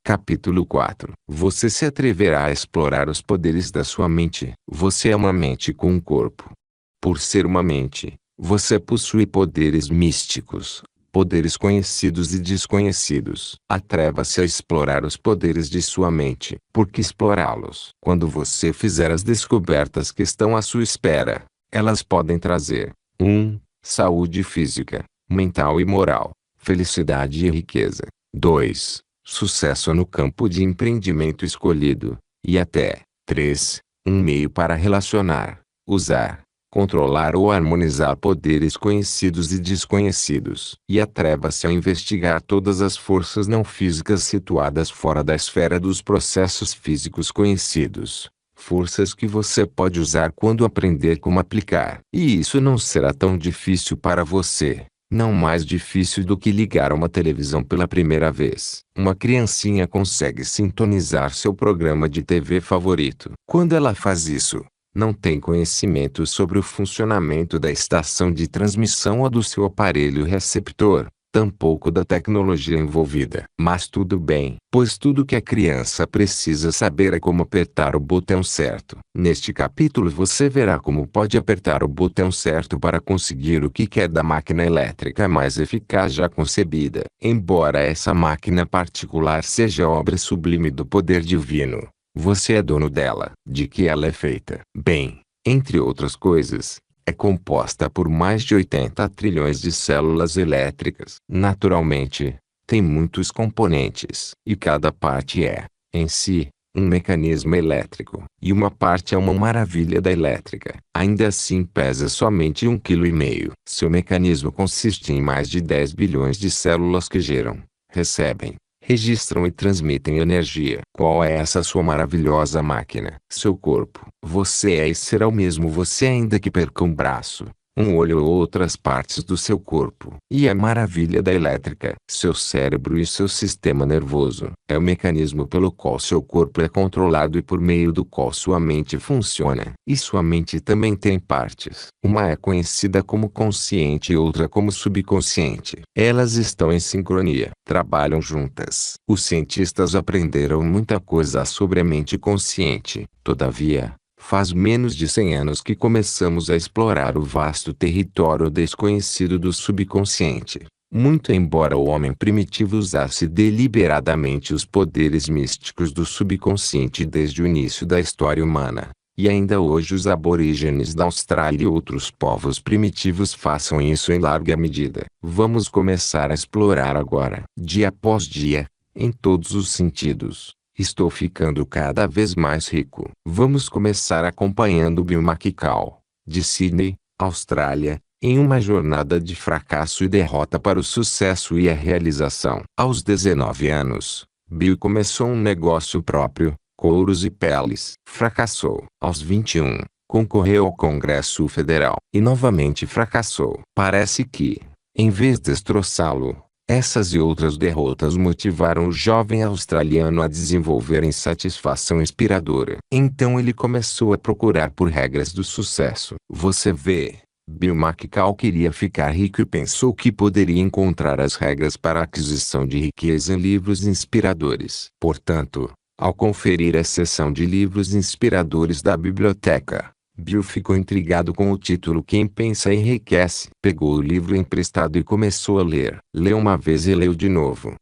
Capítulo 4. Você se atreverá a explorar os poderes da sua mente. Você é uma mente com um corpo. Por ser uma mente, você possui poderes místicos, poderes conhecidos e desconhecidos. Atreva-se a explorar os poderes de sua mente. Por que explorá-los? Quando você fizer as descobertas que estão à sua espera, elas podem trazer 1. Saúde física, mental e moral, felicidade e riqueza. 2. Sucesso no campo de empreendimento escolhido. E até 3. Um meio para relacionar, usar, controlar ou harmonizar poderes conhecidos e desconhecidos. E atreva-se a investigar todas as forças não físicas situadas fora da esfera dos processos físicos conhecidos. Forças que você pode usar quando aprender como aplicar. E isso não será tão difícil para você. Não mais difícil do que ligar uma televisão pela primeira vez. Uma criancinha consegue sintonizar seu programa de TV favorito. Quando ela faz isso, não tem conhecimento sobre o funcionamento da estação de transmissão ou do seu aparelho receptor, tampouco da tecnologia envolvida. Mas tudo bem, pois tudo que a criança precisa saber é como apertar o botão certo. Neste capítulo você verá como pode apertar o botão certo para conseguir o que quer da máquina elétrica mais eficaz já concebida. Embora essa máquina particular seja obra sublime do poder divino, você é dono dela. De que ela é feita? Bem, entre outras coisas, é composta por mais de 80 trilhões de células elétricas. Naturalmente, tem muitos componentes. E cada parte é, em si, um mecanismo elétrico. E uma parte é uma maravilha da elétrica. Ainda assim pesa somente 1,5 kg. Seu mecanismo consiste em mais de 10 bilhões de células que geram, recebem, registram e transmitem energia. Qual é essa sua maravilhosa máquina? Seu corpo. Você é e será o mesmo você ainda que perca um braço, um olho ou outras partes do seu corpo. E a maravilha da elétrica, seu cérebro e seu sistema nervoso, é o mecanismo pelo qual seu corpo é controlado e por meio do qual sua mente funciona. E sua mente também tem partes. Uma é conhecida como consciente e outra como subconsciente. Elas estão em sincronia, trabalham juntas. Os cientistas aprenderam muita coisa sobre a mente consciente. Todavia, faz menos de 100 anos que começamos a explorar o vasto território desconhecido do subconsciente. Muito embora o homem primitivo usasse deliberadamente os poderes místicos do subconsciente desde o início da história humana, e ainda hoje os aborígenes da Austrália e outros povos primitivos façam isso em larga medida. Vamos começar a explorar agora. Dia após dia, em todos os sentidos. Estou ficando cada vez mais rico. Vamos começar acompanhando Bill McCall, de Sydney, Austrália, em uma jornada de fracasso e derrota para o sucesso e a realização. Aos 19 anos, Bill começou um negócio próprio, couros e peles. Fracassou. Aos 21, concorreu ao Congresso Federal e novamente fracassou. Parece que, em vez de destroçá-lo, essas e outras derrotas motivaram o jovem australiano a desenvolver insatisfação inspiradora. Então ele começou a procurar por regras do sucesso. Você vê, Bill McCall queria ficar rico e pensou que poderia encontrar as regras para a aquisição de riqueza em livros inspiradores. Portanto, ao conferir a seção de livros inspiradores da biblioteca, Bill ficou intrigado com o título Quem Pensa Enriquece. Pegou o livro emprestado e começou a ler. Leu uma vez e leu de novo.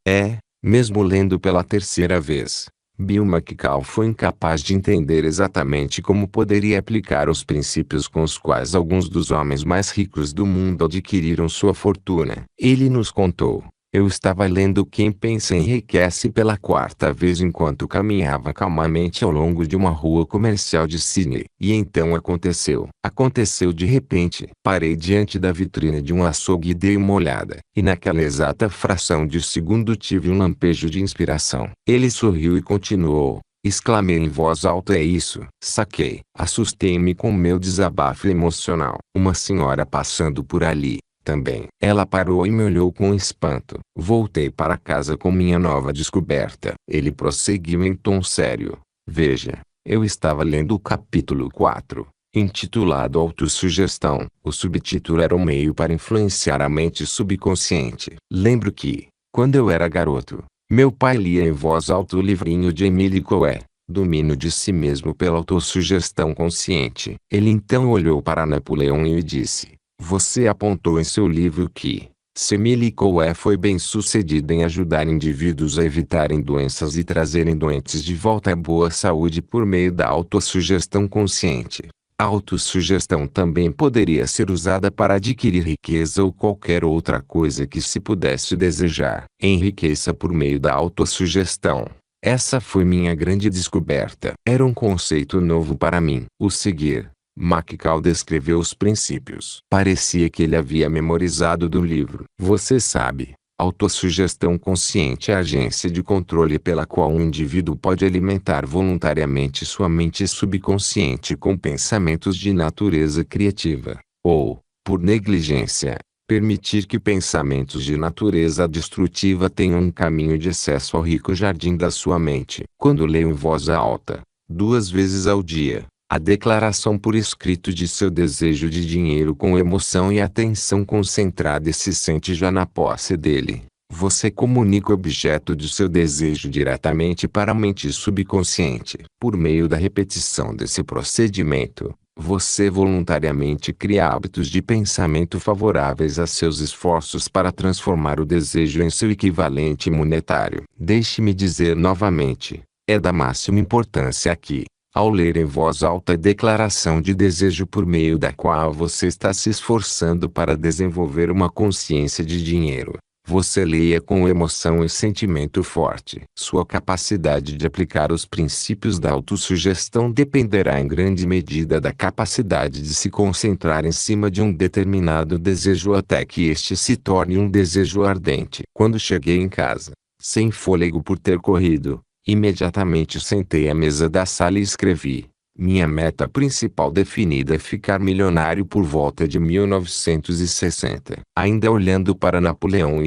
Mesmo lendo pela terceira vez, Bill McCall foi incapaz de entender exatamente como poderia aplicar os princípios com os quais alguns dos homens mais ricos do mundo adquiriram sua fortuna. Ele nos contou. Eu estava lendo Quem Pensa Enriquece pela quarta vez enquanto caminhava calmamente ao longo de uma rua comercial de Sydney. E então aconteceu. Aconteceu de repente. Parei diante da vitrine de um açougue e dei uma olhada. E naquela exata fração de segundo tive um lampejo de inspiração. Ele sorriu e continuou. Exclamei em voz alta: é isso. Saquei. Assustei-me com meu desabafo emocional. Uma senhora passando por ali. Também. Ela parou e me olhou com espanto. Voltei para casa com minha nova descoberta. Ele prosseguiu em tom sério. Veja, eu estava lendo o capítulo 4, intitulado Autossugestão. O subtítulo era um meio para influenciar a mente subconsciente. Lembro que, quando eu era garoto, Meu pai lia em voz alta o livrinho de Emily Coué, Domínio de Si Mesmo pela Autossugestão Consciente. Ele então olhou para Napoleão e disse: Você apontou em seu livro que, se Emily Coué foi bem-sucedida em ajudar indivíduos a evitarem doenças e trazerem doentes de volta à boa saúde por meio da autossugestão consciente, a autossugestão também poderia ser usada para adquirir riqueza ou qualquer outra coisa que se pudesse desejar. Enriqueça por meio da autossugestão. Essa foi minha grande descoberta. Era um conceito novo para mim. O seguir. McCall descreveu os princípios. Parecia que ele havia memorizado do livro. Você sabe, autossugestão consciente é a agência de controle pela qual um indivíduo pode alimentar voluntariamente sua mente subconsciente com pensamentos de natureza criativa, ou, por negligência, permitir que pensamentos de natureza destrutiva tenham um caminho de acesso ao rico jardim da sua mente. Quando leio em voz alta, 2 vezes ao dia, a declaração por escrito de seu desejo de dinheiro com emoção e atenção concentrada e se sente já na posse dele, você comunica o objeto de seu desejo diretamente para a mente subconsciente. Por meio da repetição desse procedimento, você voluntariamente cria hábitos de pensamento favoráveis a seus esforços para transformar o desejo em seu equivalente monetário. Deixe-me dizer novamente, é da máxima importância que, ao ler em voz alta a declaração de desejo por meio da qual você está se esforçando para desenvolver uma consciência de dinheiro, você leia com emoção e sentimento forte. Sua capacidade de aplicar os princípios da autossugestão dependerá em grande medida da capacidade de se concentrar em cima de um determinado desejo até que este se torne um desejo ardente. Quando cheguei em casa, sem fôlego por ter corrido, imediatamente sentei à mesa da sala e escrevi. Minha meta principal definida é ficar milionário por volta de 1960. Ainda olhando para Napoleão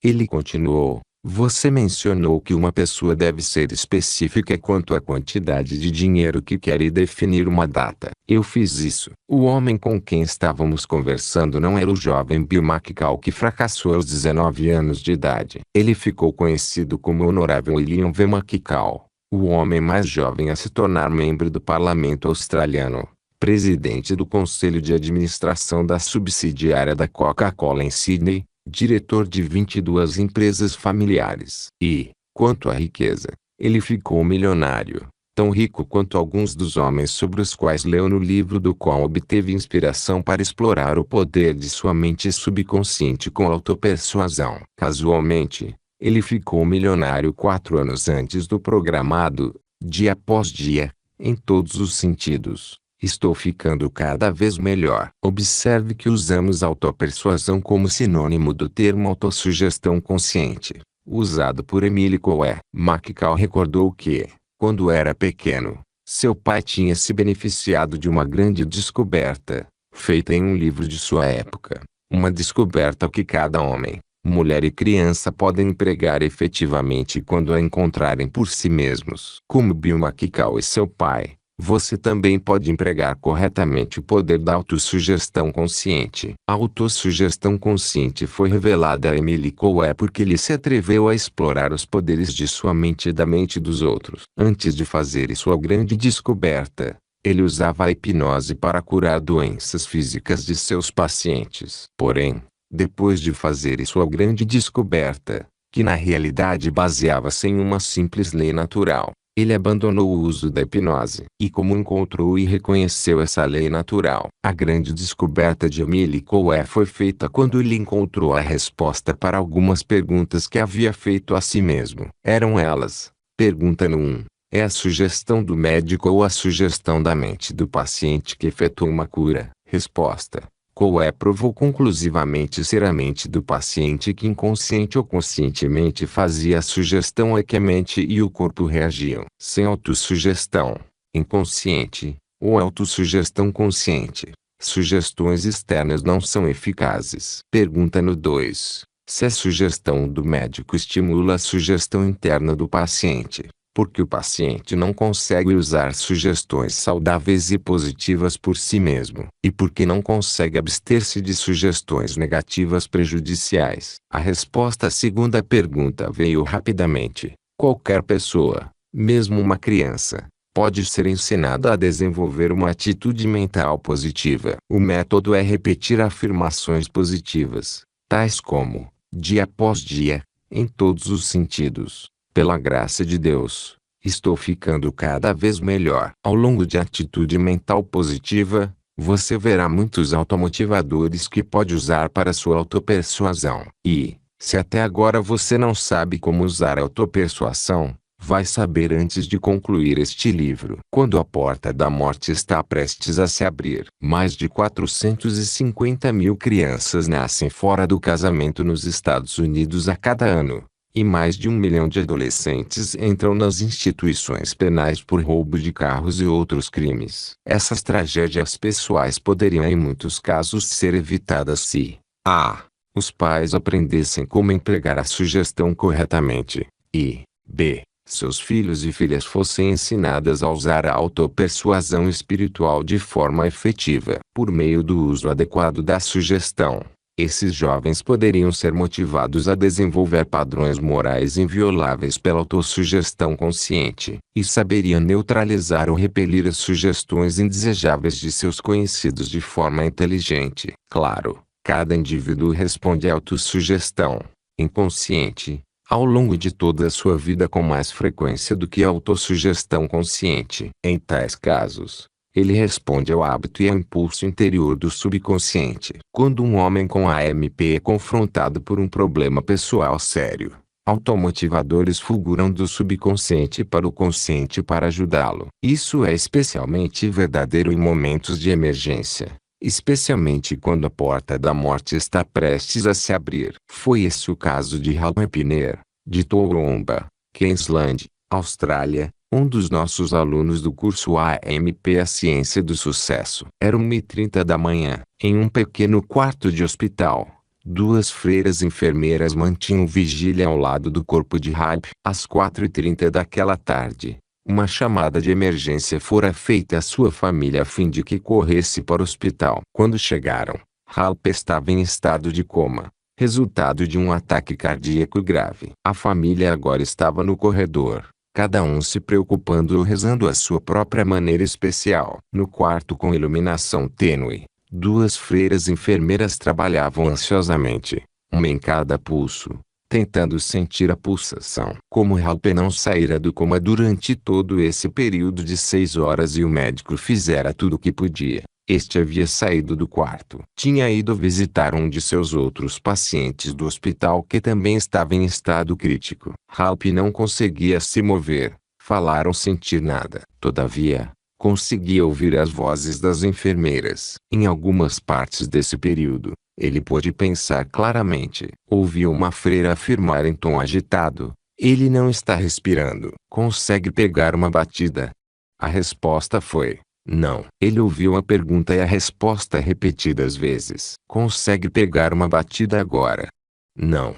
ele continuou. Você mencionou que uma pessoa deve ser específica quanto à quantidade de dinheiro que quer e definir uma data. Eu fiz isso. O homem com quem estávamos conversando não era o jovem Bill McCall que fracassou aos 19 anos de idade. Ele ficou conhecido como Honorável William V. McCall, o homem mais jovem a se tornar membro do parlamento australiano, presidente do conselho de administração da subsidiária da Coca-Cola em Sydney, diretor de 22 empresas familiares. E, quanto à riqueza, ele ficou milionário, tão rico quanto alguns dos homens sobre os quais leu no livro do qual obteve inspiração para explorar o poder de sua mente subconsciente com autopersuasão. Casualmente, ele ficou milionário 4 anos antes do programado, dia após dia, em todos os sentidos. Estou ficando cada vez melhor. Observe que usamos autopersuasão como sinônimo do termo autossugestão consciente, usado por Emily Coué. McCall recordou que, quando era pequeno, seu pai tinha se beneficiado de uma grande descoberta, feita em um livro de sua época. Uma descoberta que cada homem, mulher e criança podem empregar efetivamente quando a encontrarem por si mesmos. Como Bill McCall e seu pai, você também pode empregar corretamente o poder da autossugestão consciente. A autossugestão consciente foi revelada a Emily Coué porque ele se atreveu a explorar os poderes de sua mente e da mente dos outros. Antes de fazer sua grande descoberta, ele usava a hipnose para curar doenças físicas de seus pacientes. Porém, depois de fazer sua grande descoberta, que na realidade baseava-se em uma simples lei natural, ele abandonou o uso da hipnose. E como encontrou e reconheceu essa lei natural? A grande descoberta de Emily Coué foi feita quando ele encontrou a resposta para algumas perguntas que havia feito a si mesmo. Eram elas: pergunta no 1. É a sugestão do médico ou a sugestão da mente do paciente que efetua uma cura? Resposta: Coué provou conclusivamente ser a mente do paciente que inconsciente ou conscientemente fazia a sugestão a que a mente e o corpo reagiam. Sem autossugestão inconsciente, ou autossugestão consciente, sugestões externas não são eficazes. Pergunta no 2. Se a sugestão do médico estimula a sugestão interna do paciente, porque o paciente não consegue usar sugestões saudáveis e positivas por si mesmo, e porque não consegue abster-se de sugestões negativas prejudiciais. A resposta à segunda pergunta veio rapidamente. Qualquer pessoa, mesmo uma criança, pode ser ensinada a desenvolver uma atitude mental positiva. O método é repetir afirmações positivas, tais como, dia após dia, em todos os sentidos. Pela graça de Deus, estou ficando cada vez melhor. Ao longo de atitude mental positiva, você verá muitos automotivadores que pode usar para sua autopersuasão. E, se até agora você não sabe como usar a autopersuasão, vai saber antes de concluir este livro. Quando a porta da morte está prestes a se abrir, mais de 450 mil crianças nascem fora do casamento nos Estados Unidos a cada ano. E mais de 1 milhão de adolescentes entram nas instituições penais por roubo de carros e outros crimes. Essas tragédias pessoais poderiam em muitos casos ser evitadas se a. Os pais aprendessem como empregar a sugestão corretamente, e b. Seus filhos e filhas fossem ensinadas a usar a autopersuasão espiritual de forma efetiva. Por meio do uso adequado da sugestão, esses jovens poderiam ser motivados a desenvolver padrões morais invioláveis pela autossugestão consciente, e saberiam neutralizar ou repelir as sugestões indesejáveis de seus conhecidos de forma inteligente. Claro, cada indivíduo responde à autossugestão inconsciente ao longo de toda a sua vida com mais frequência do que a autossugestão consciente. Em tais casos, ele responde ao hábito e ao impulso interior do subconsciente. Quando um homem com AMP é confrontado por um problema pessoal sério, automotivadores fulguram do subconsciente para o consciente para ajudá-lo. Isso é especialmente verdadeiro em momentos de emergência, especialmente quando a porta da morte está prestes a se abrir. Foi esse o caso de Hal Epiner, de Toowoomba, Queensland, Austrália, um dos nossos alunos do curso AMP A Ciência do Sucesso. Era 1h30 da manhã. Em um pequeno quarto de hospital, duas freiras enfermeiras mantinham vigília ao lado do corpo de Hal. Às 4h30 daquela tarde, uma chamada de emergência fora feita à sua família a fim de que corresse para o hospital. Quando chegaram, Hal estava em estado de coma, resultado de um ataque cardíaco grave. A família agora estava no corredor, cada um se preocupando ou rezando à sua própria maneira especial. No quarto com iluminação tênue, duas freiras enfermeiras trabalhavam ansiosamente, uma em cada pulso, tentando sentir a pulsação. Como Hal não saíra do coma durante todo esse período de 6 horas e o médico fizera tudo o que podia, este havia saído do quarto. Tinha ido visitar um de seus outros pacientes do hospital que também estava em estado crítico. Hal não conseguia se mover, falar ou sentir nada. Todavia, conseguia ouvir as vozes das enfermeiras. Em algumas partes desse período, ele pôde pensar claramente. Ouviu uma freira afirmar em tom agitado: "Ele não está respirando. Consegue pegar uma batida?" A resposta foi: não. Ele ouviu a pergunta e a resposta repetidas vezes. "Consegue pegar uma batida agora?" "Não.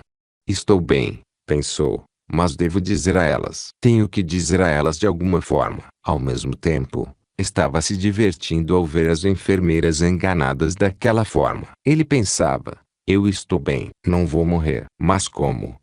Estou bem", pensou, "mas devo dizer a elas. Tenho que dizer a elas de alguma forma." Ao mesmo tempo, estava se divertindo ao ver as enfermeiras enganadas daquela forma. Ele pensava: "Eu estou bem. Não vou morrer." Mas como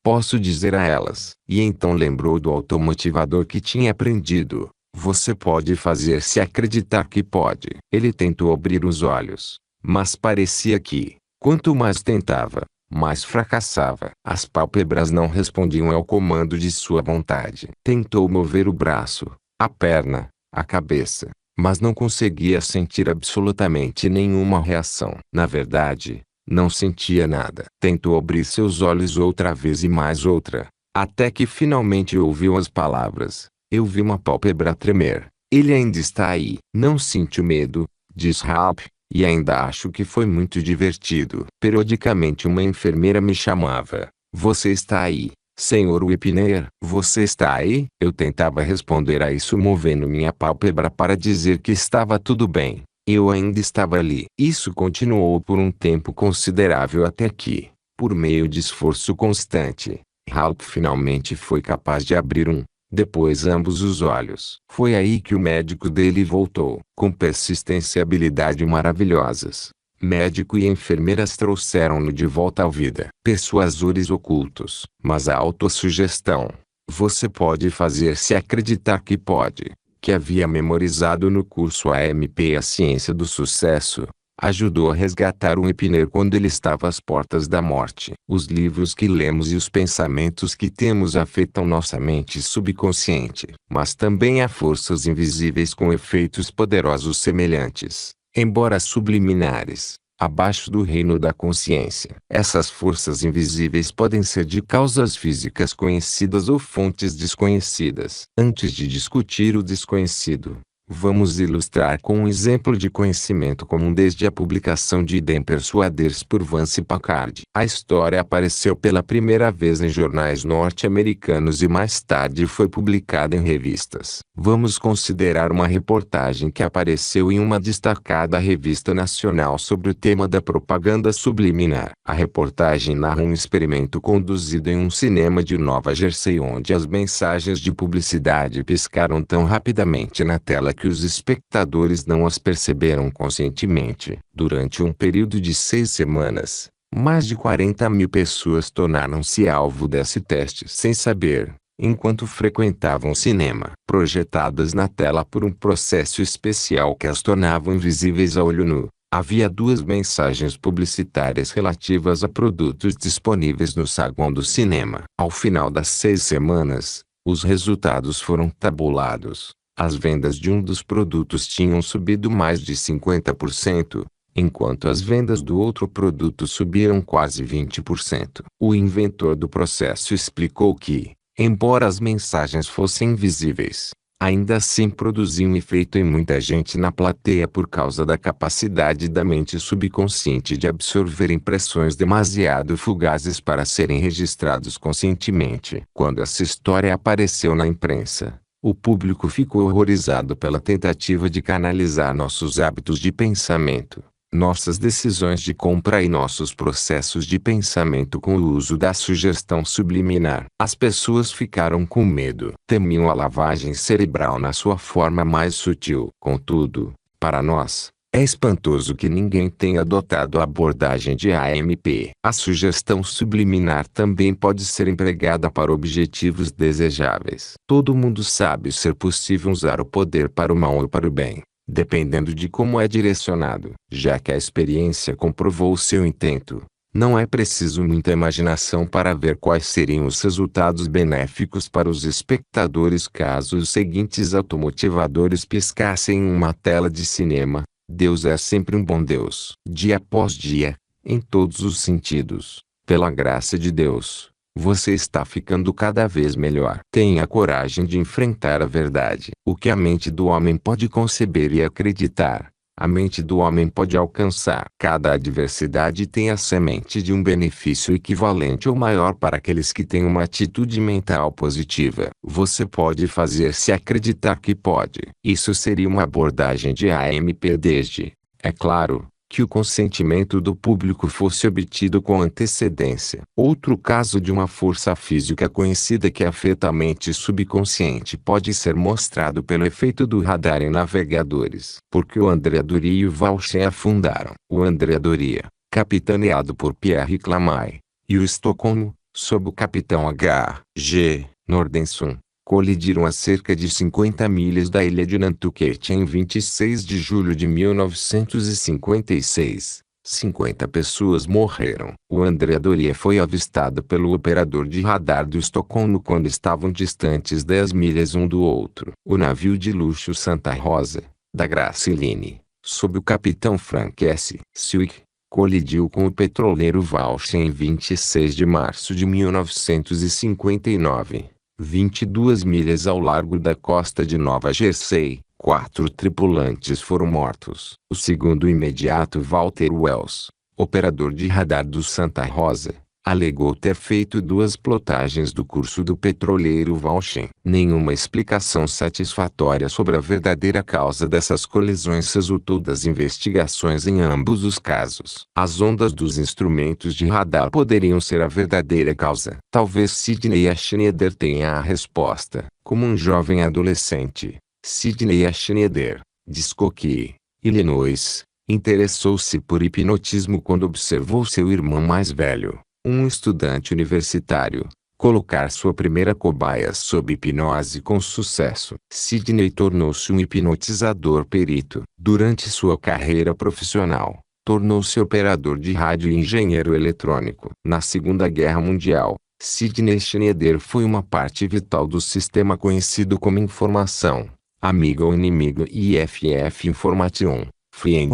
posso dizer a elas? E então lembrou do automotivador que tinha aprendido: você pode fazer-se acreditar que pode. Ele tentou abrir os olhos, mas parecia que, quanto mais tentava, mais fracassava. As pálpebras não respondiam ao comando de sua vontade. Tentou mover o braço, a perna, a cabeça, mas não conseguia sentir absolutamente nenhuma reação. Na verdade, não sentia nada. Tentou abrir seus olhos outra vez e mais outra, até que finalmente ouviu as palavras: "Eu vi uma pálpebra tremer. Ele ainda está aí." "Não sinto medo", diz Hal, "e ainda acho que foi muito divertido." Periodicamente uma enfermeira me chamava: "Você está aí, Sr. Epiner?" "Você está aí?" Eu tentava responder a isso movendo minha pálpebra para dizer que estava tudo bem. Eu ainda estava ali. Isso continuou por um tempo considerável até que, por meio de esforço constante, Hal finalmente foi capaz de abrir depois ambos os olhos. Foi aí que o médico dele voltou, com persistência e habilidade maravilhosas. Médico e enfermeiras trouxeram-no de volta à vida. Persuasores ocultos. Mas a autossugestão. Você pode fazer-se acreditar que pode. Que havia memorizado no curso AMP A Ciência do Sucesso. Ajudou a resgatar um Epiner quando ele estava às portas da morte. Os livros que lemos e os pensamentos que temos afetam nossa mente subconsciente. Mas também há forças invisíveis com efeitos poderosos semelhantes, embora subliminares, abaixo do reino da consciência. Essas forças invisíveis podem ser de causas físicas conhecidas ou fontes desconhecidas. Antes de discutir o desconhecido, vamos ilustrar com um exemplo de conhecimento comum desde a publicação de Idem Persuaders por Vance Packard. A história apareceu pela primeira vez em jornais norte-americanos e mais tarde foi publicada em revistas. Vamos considerar uma reportagem que apareceu em uma destacada revista nacional sobre o tema da propaganda subliminar. A reportagem narra um experimento conduzido em um cinema de Nova Jersey onde as mensagens de publicidade piscaram tão rapidamente na tela que os espectadores não as perceberam conscientemente. Durante um período de 6 semanas, mais de 40.000 pessoas tornaram-se alvo desse teste sem saber, enquanto frequentavam o cinema. Projetadas na tela por um processo especial que as tornavam invisíveis a olho nu, havia 2 mensagens publicitárias relativas a produtos disponíveis no saguão do cinema. Ao final das 6 semanas, os resultados foram tabulados. As vendas de um dos produtos tinham subido mais de 50%, enquanto as vendas do outro produto subiram quase 20%. O inventor do processo explicou que, embora as mensagens fossem invisíveis, ainda assim produziam efeito em muita gente na plateia por causa da capacidade da mente subconsciente de absorver impressões demasiado fugazes para serem registrados conscientemente. Quando essa história apareceu na imprensa, o público ficou horrorizado pela tentativa de canalizar nossos hábitos de pensamento, nossas decisões de compra e nossos processos de pensamento com o uso da sugestão subliminar. As pessoas ficaram com medo, temiam a lavagem cerebral na sua forma mais sutil. Contudo, para nós, é espantoso que ninguém tenha adotado a abordagem de AMP. A sugestão subliminar também pode ser empregada para objetivos desejáveis. Todo mundo sabe ser possível usar o poder para o mal ou para o bem, dependendo de como é direcionado. Já que a experiência comprovou o seu intento, não é preciso muita imaginação para ver quais seriam os resultados benéficos para os espectadores caso os seguintes automotivadores piscassem em uma tela de cinema. Deus é sempre um bom Deus. Dia após dia, em todos os sentidos, pela graça de Deus, você está ficando cada vez melhor. Tenha coragem de enfrentar a verdade. O que a mente do homem pode conceber e acreditar, a mente do homem pode alcançar. Cada adversidade tem a semente de um benefício equivalente ou maior para aqueles que têm uma atitude mental positiva. Você pode fazer-se acreditar que pode. Isso seria uma abordagem de AMP desde, é claro, que o consentimento do público fosse obtido com antecedência. Outro caso de uma força física conhecida que afeta a mente subconsciente pode ser mostrado pelo efeito do radar em navegadores. Porque o André Doria e o Walchen afundaram. O André Doria, capitaneado por Pierre Clamay, e o Estocolmo, sob o capitão H.G. Nordenson, colidiram a cerca de 50 milhas da ilha de Nantucket em 26 de julho de 1956. 50 pessoas morreram. O André Doria foi avistado pelo operador de radar do Estocolmo quando estavam distantes 10 milhas um do outro. O navio de luxo Santa Rosa, da Graceline, sob o capitão Frank S. Swick, colidiu com o petroleiro Walchen em 26 de março de 1959. 22 milhas ao largo da costa de Nova Jersey, 4 tripulantes foram mortos. O segundo imediato Walter Wells, operador de radar do Santa Rosa, Alegou ter feito 2 plotagens do curso do petroleiro Walchen. Nenhuma explicação satisfatória sobre a verdadeira causa dessas colisões resultou das investigações em ambos os casos. As ondas dos instrumentos de radar poderiam ser a verdadeira causa. Talvez Sidney Schneider tenha a resposta. Como um jovem adolescente, Sidney Schneider, de Skokie, Illinois, interessou-se por hipnotismo quando observou seu irmão mais velho, um estudante universitário, colocar sua primeira cobaia sob hipnose com sucesso. Sidney tornou-se um hipnotizador perito. Durante sua carreira profissional, tornou-se operador de rádio e engenheiro eletrônico. Na Segunda Guerra Mundial, Sidney Schneider foi uma parte vital do sistema conhecido como informação, amigo ou inimigo IFF Information.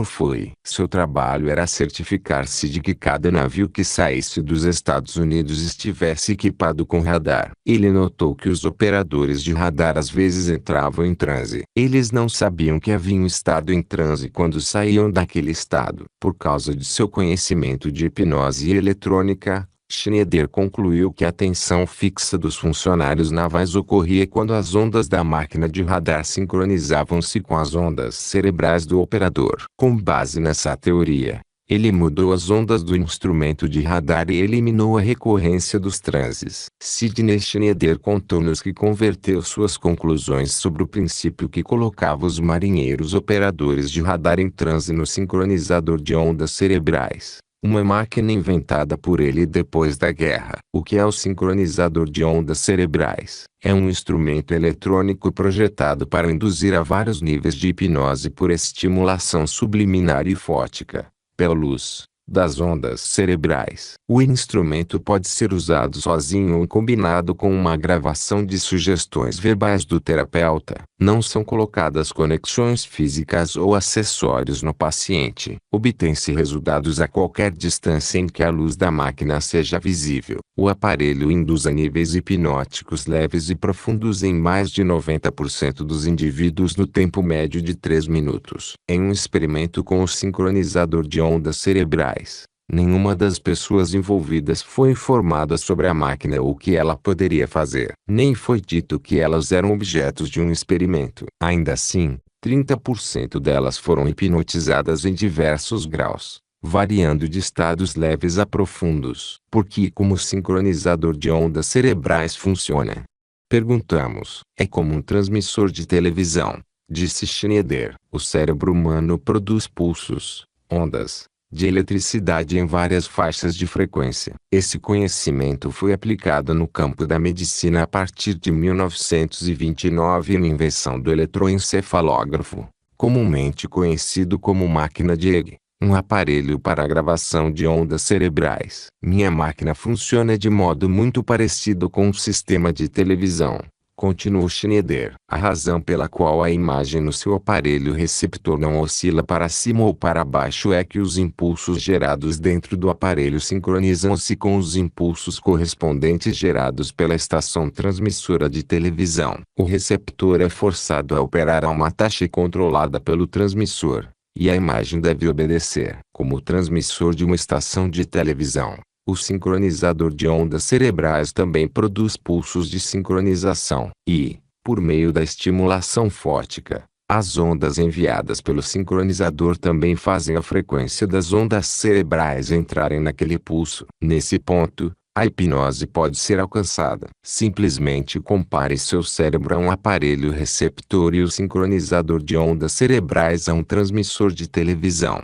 Foi. Seu trabalho era certificar-se de que cada navio que saísse dos Estados Unidos estivesse equipado com radar. Ele notou que os operadores de radar às vezes entravam em transe. Eles não sabiam que haviam estado em transe quando saíam daquele estado. Por causa de seu conhecimento de hipnose eletrônica, Schneider concluiu que a tensão fixa dos funcionários navais ocorria quando as ondas da máquina de radar sincronizavam-se com as ondas cerebrais do operador. Com base nessa teoria, ele mudou as ondas do instrumento de radar e eliminou a recorrência dos transes. Sidney Schneider contou-nos que converteu suas conclusões sobre o princípio que colocava os marinheiros operadores de radar em transe no sincronizador de ondas cerebrais, uma máquina inventada por ele depois da guerra. O que é o sincronizador de ondas cerebrais? É um instrumento eletrônico projetado para induzir a vários níveis de hipnose por estimulação subliminar e fótica, pela luz, das ondas cerebrais. O instrumento pode ser usado sozinho ou combinado com uma gravação de sugestões verbais do terapeuta. Não são colocadas conexões físicas ou acessórios no paciente. Obtém-se resultados a qualquer distância em que a luz da máquina seja visível. O aparelho induz a níveis hipnóticos leves e profundos em mais de 90% dos indivíduos no tempo médio de 3 minutos. Em um experimento com o sincronizador de ondas cerebrais, nenhuma das pessoas envolvidas foi informada sobre a máquina ou o que ela poderia fazer. Nem foi dito que elas eram objetos de um experimento. Ainda assim, 30% delas foram hipnotizadas em diversos graus, variando de estados leves a profundos. Por que e como o sincronizador de ondas cerebrais funciona? Perguntamos. É como um transmissor de televisão, disse Schneider. O cérebro humano produz pulsos, ondas, de eletricidade em várias faixas de frequência. Esse conhecimento foi aplicado no campo da medicina a partir de 1929 na invenção do eletroencefalógrafo, comumente conhecido como máquina de Egg, um aparelho para a gravação de ondas cerebrais. Minha máquina funciona de modo muito parecido com um sistema de televisão, continuou Schneider. A razão pela qual a imagem no seu aparelho receptor não oscila para cima ou para baixo é que os impulsos gerados dentro do aparelho sincronizam-se com os impulsos correspondentes gerados pela estação transmissora de televisão. O receptor é forçado a operar a uma taxa controlada pelo transmissor, e a imagem deve obedecer. Como o transmissor de uma estação de televisão, o sincronizador de ondas cerebrais também produz pulsos de sincronização. E, por meio da estimulação fótica, as ondas enviadas pelo sincronizador também fazem a frequência das ondas cerebrais entrarem naquele pulso. Nesse ponto, a hipnose pode ser alcançada. Simplesmente compare seu cérebro a um aparelho receptor e o sincronizador de ondas cerebrais a um transmissor de televisão.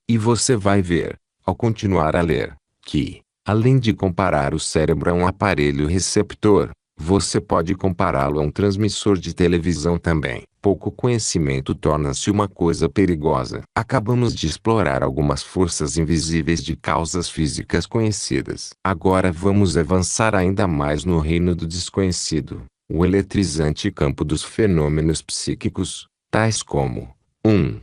E você vai ver, ao continuar a ler, que, além de comparar o cérebro a um aparelho receptor, você pode compará-lo a um transmissor de televisão também. Pouco conhecimento torna-se uma coisa perigosa. Acabamos de explorar algumas forças invisíveis de causas físicas conhecidas. Agora vamos avançar ainda mais no reino do desconhecido, o eletrizante campo dos fenômenos psíquicos, tais como 1.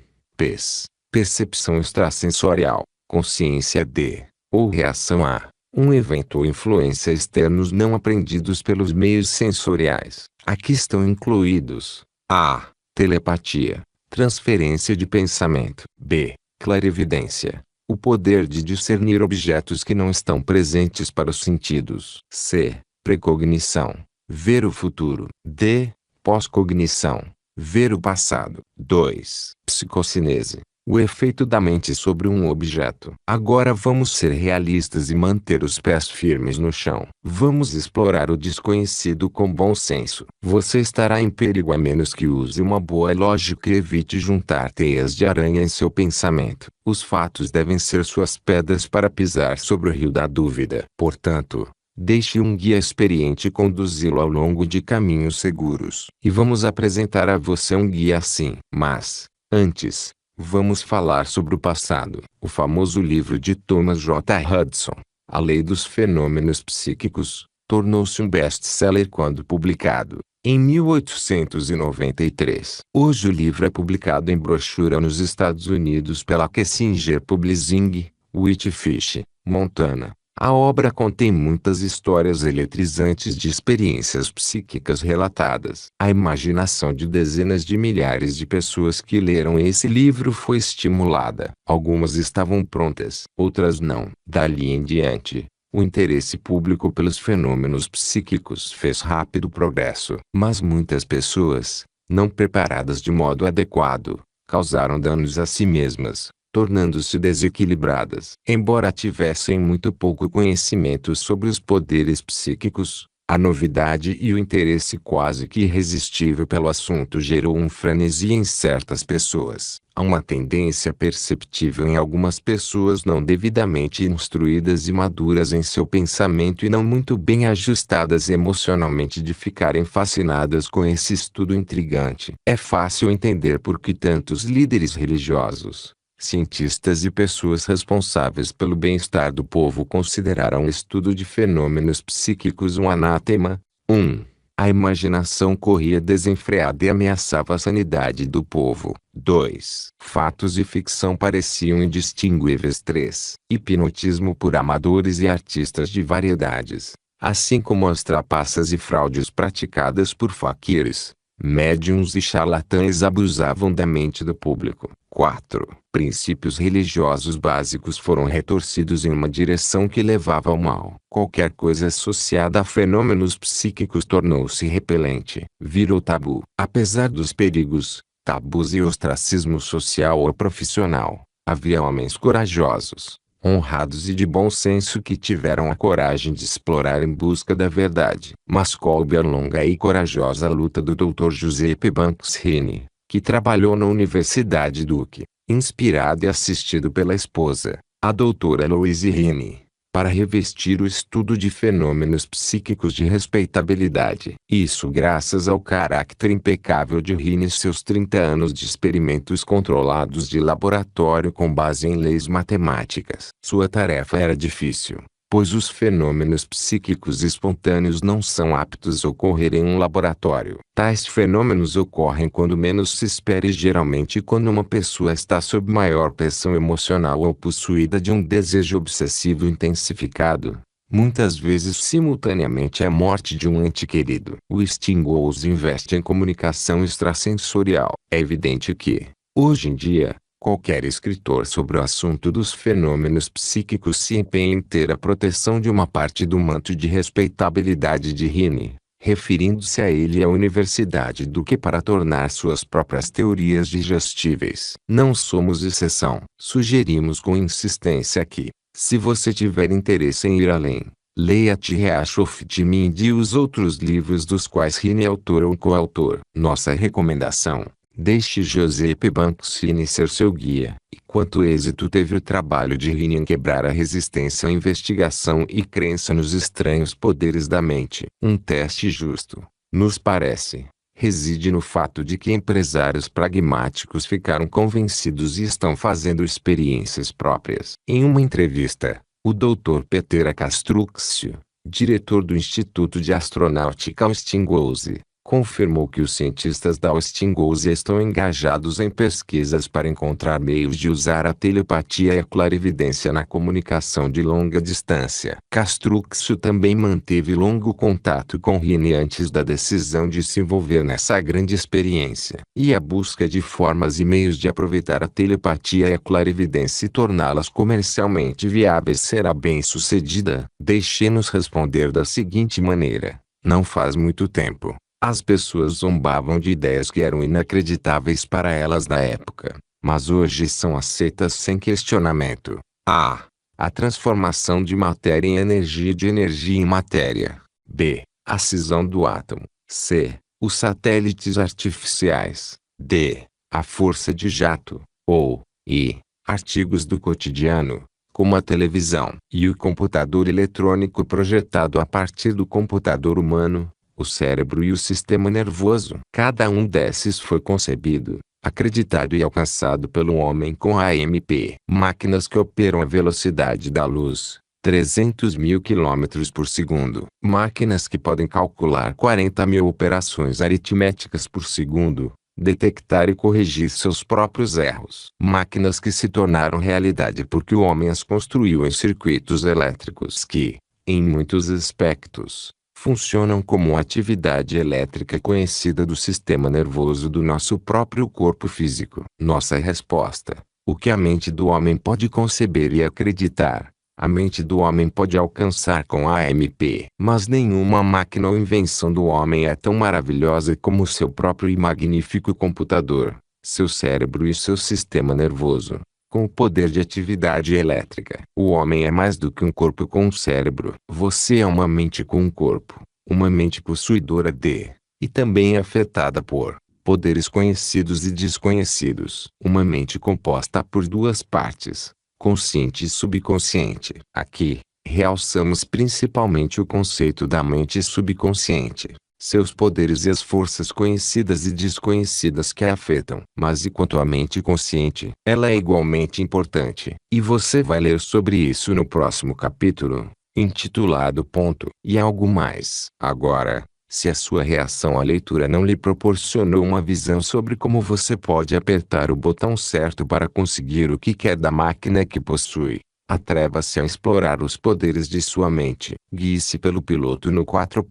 Percepção extrasensorial, consciência de, ou reação a, um evento ou influência externos não aprendidos pelos meios sensoriais. Aqui estão incluídos: a. Telepatia, transferência de pensamento. b. Clarividência, O poder de discernir objetos que não estão presentes para os sentidos. C. Precognição. Ver o futuro. D. Pós-cognição. Ver o passado. 2. Psicocinese. O efeito da mente sobre um objeto. Agora vamos ser realistas e manter os pés firmes no chão. Vamos explorar o desconhecido com bom senso. Você estará em perigo a menos que use uma boa lógica e evite juntar teias de aranha em seu pensamento. Os fatos devem ser suas pedras para pisar sobre o rio da dúvida. Portanto, deixe um guia experiente conduzi-lo ao longo de caminhos seguros. E vamos apresentar a você um guia assim. Mas, antes, vamos falar sobre o passado. O famoso livro de Thomas J. Hudson, A Lei dos Fenômenos Psíquicos, tornou-se um best-seller quando publicado, em 1893. Hoje o livro é publicado em brochura nos Estados Unidos pela Kissinger Publishing, Whitefish, Montana. A obra contém muitas histórias eletrizantes de experiências psíquicas relatadas. A imaginação de dezenas de milhares de pessoas que leram esse livro foi estimulada. Algumas estavam prontas, outras não. Dali em diante, o interesse público pelos fenômenos psíquicos fez rápido progresso. Mas muitas pessoas, não preparadas de modo adequado, causaram danos a si mesmas, tornando-se desequilibradas. Embora tivessem muito pouco conhecimento sobre os poderes psíquicos, a novidade e o interesse quase que irresistível pelo assunto gerou um frenesi em certas pessoas. Há uma tendência perceptível em algumas pessoas não devidamente instruídas e maduras em seu pensamento e não muito bem ajustadas emocionalmente de ficarem fascinadas com esse estudo intrigante. É fácil entender por que tantos líderes religiosos, cientistas e pessoas responsáveis pelo bem-estar do povo consideraram o estudo de fenômenos psíquicos um anátema. 1. A imaginação corria desenfreada e ameaçava a sanidade do povo. 2. Fatos e ficção pareciam indistinguíveis. 3. Hipnotismo por amadores e artistas de variedades, assim como as trapaças e fraudes praticadas por faquires, médiuns e charlatães abusavam da mente do público. 4. Princípios religiosos básicos foram retorcidos em uma direção que levava ao mal. Qualquer coisa associada a fenômenos psíquicos tornou-se repelente, virou tabu. Apesar dos perigos, tabus e ostracismo social ou profissional, havia homens corajosos, honrados e de bom senso que tiveram a coragem de explorar em busca da verdade. Mas coube a longa e corajosa luta do Dr. Giuseppe Banks Heine, que trabalhou na Universidade Duke, inspirado e assistido pela esposa, a doutora Louise Heine, para revestir o estudo de fenômenos psíquicos de respeitabilidade. Isso graças ao caráter impecável de Heine e seus 30 anos de experimentos controlados de laboratório com base em leis matemáticas. Sua tarefa era difícil, pois os fenômenos psíquicos espontâneos não são aptos a ocorrer em um laboratório. Tais fenômenos ocorrem quando menos se espera e geralmente quando uma pessoa está sob maior pressão emocional ou possuída de um desejo obsessivo intensificado, muitas vezes simultaneamente à morte de um ente querido. Westinghouse investe em comunicação extrasensorial. É evidente que, hoje em dia, qualquer escritor sobre o assunto dos fenômenos psíquicos se empenha em ter a proteção de uma parte do manto de respeitabilidade de Heine, referindo-se a ele e à Universidade Duke para tornar suas próprias teorias digestíveis. Não somos exceção. Sugerimos com insistência que, se você tiver interesse em ir além, leia The Reach of the Mind e os outros livros dos quais Heine é autor ou coautor. Nossa recomendação: deixe Giuseppe Banks Heine ser seu guia. E quanto êxito teve o trabalho de Heine em quebrar a resistência à investigação e crença nos estranhos poderes da mente? Um teste justo, nos parece, reside no fato de que empresários pragmáticos ficaram convencidos e estão fazendo experiências próprias. Em uma entrevista, o Dr. Peter Castruccio, diretor do Instituto de Astronáutica Westinghouse, confirmou que os cientistas da Westinghouse estão engajados em pesquisas para encontrar meios de usar a telepatia e a clarividência na comunicação de longa distância. Castruccio também manteve longo contato com Rini antes da decisão de se envolver nessa grande experiência. E a busca de formas e meios de aproveitar a telepatia e a clarividência e torná-las comercialmente viáveis será bem-sucedida. Deixe-nos responder da seguinte maneira. Não faz muito tempo, as pessoas zombavam de ideias que eram inacreditáveis para elas na época, mas hoje são aceitas sem questionamento. A. A transformação de matéria em energia e de energia em matéria. B. A cisão do átomo. C. Os satélites artificiais. D. A força de jato. Ou, E. Artigos do cotidiano, como a televisão e o computador eletrônico projetado a partir do computador humano, o cérebro e o sistema nervoso. Cada um desses foi concebido, acreditado e alcançado pelo homem com AMP. Máquinas que operam à velocidade da luz, 300.000 km por segundo. Máquinas que podem calcular 40.000 operações aritméticas por segundo, detectar e corrigir seus próprios erros. Máquinas que se tornaram realidade porque o homem as construiu em circuitos elétricos que, em muitos aspectos, funcionam como uma atividade elétrica conhecida do sistema nervoso do nosso próprio corpo físico. Nossa resposta: o que a mente do homem pode conceber e acreditar, a mente do homem pode alcançar com a AMP. Mas nenhuma máquina ou invenção do homem é tão maravilhosa como seu próprio e magnífico computador, seu cérebro e seu sistema nervoso, com o poder de atividade elétrica. O homem é mais do que um corpo com um cérebro. Você é uma mente com um corpo, uma mente possuidora de, e também afetada por, poderes conhecidos e desconhecidos. Uma mente composta por duas partes, consciente e subconsciente. Aqui, realçamos principalmente o conceito da mente subconsciente, seus poderes e as forças conhecidas e desconhecidas que a afetam. Mas e quanto à mente consciente? Ela é igualmente importante. E você vai ler sobre isso no próximo capítulo, intitulado Ponto e Algo Mais. Agora, se a sua reação à leitura não lhe proporcionou uma visão sobre como você pode apertar o botão certo para conseguir o que quer da máquina que possui, atreva-se a explorar os poderes de sua mente. Guie-se pelo piloto no 4.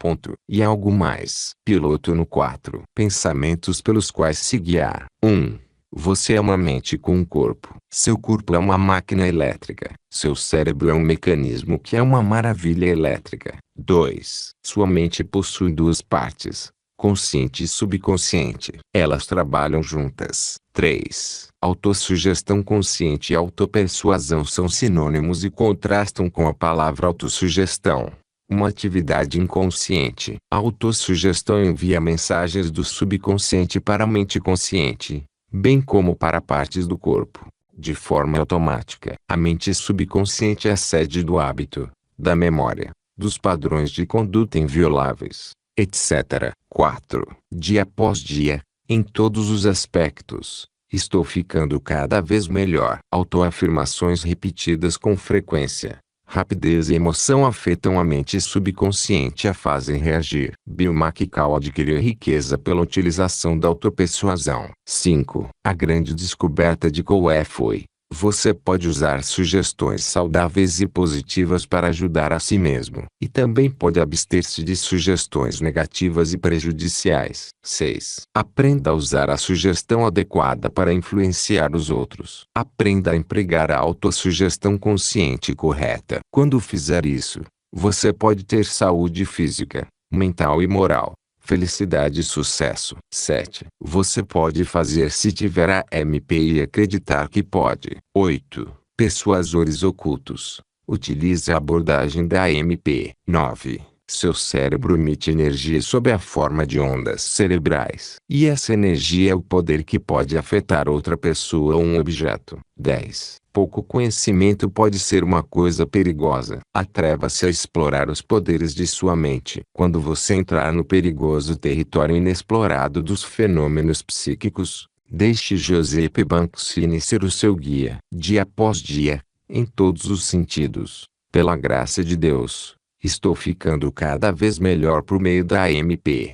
E algo mais. Piloto no 4. Pensamentos pelos quais se guiar. 1. Você é uma mente com um corpo. Seu corpo é uma máquina elétrica. Seu cérebro é um mecanismo que é uma maravilha elétrica. 2. Sua mente possui duas partes, consciente e subconsciente. Elas trabalham juntas. 3. Autossugestão consciente e autopersuasão são sinônimos e contrastam com a palavra autossugestão. Uma atividade inconsciente. A autossugestão envia mensagens do subconsciente para a mente consciente, bem como para partes do corpo, de forma automática. A mente subconsciente é a sede do hábito, da memória, dos padrões de conduta invioláveis, etc. 4. Dia após dia, em todos os aspectos, estou ficando cada vez melhor. Autoafirmações repetidas com frequência, rapidez e emoção afetam a mente subconsciente e a fazem reagir. Bill McCall adquiriu riqueza pela utilização da autopersuasão. 5. A grande descoberta de Coe foi: você pode usar sugestões saudáveis e positivas para ajudar a si mesmo. E também pode abster-se de sugestões negativas e prejudiciais. 6. Aprenda a usar a sugestão adequada para influenciar os outros. Aprenda a empregar a autossugestão consciente e correta. Quando fizer isso, você pode ter saúde física, mental e moral, felicidade e sucesso. 7. Você pode fazer se tiver a MP e acreditar que pode. 8. Persuasores ocultos. Utilize a abordagem da AMP. 9. Seu cérebro emite energia sob a forma de ondas cerebrais. E essa energia é o poder que pode afetar outra pessoa ou um objeto. 10. Pouco conhecimento pode ser uma coisa perigosa. Atreva-se a explorar os poderes de sua mente. Quando você entrar no perigoso território inexplorado dos fenômenos psíquicos, deixe Joseph Banksy ser o seu guia. Dia após dia, em todos os sentidos, pela graça de Deus, estou ficando cada vez melhor por meio da AMP.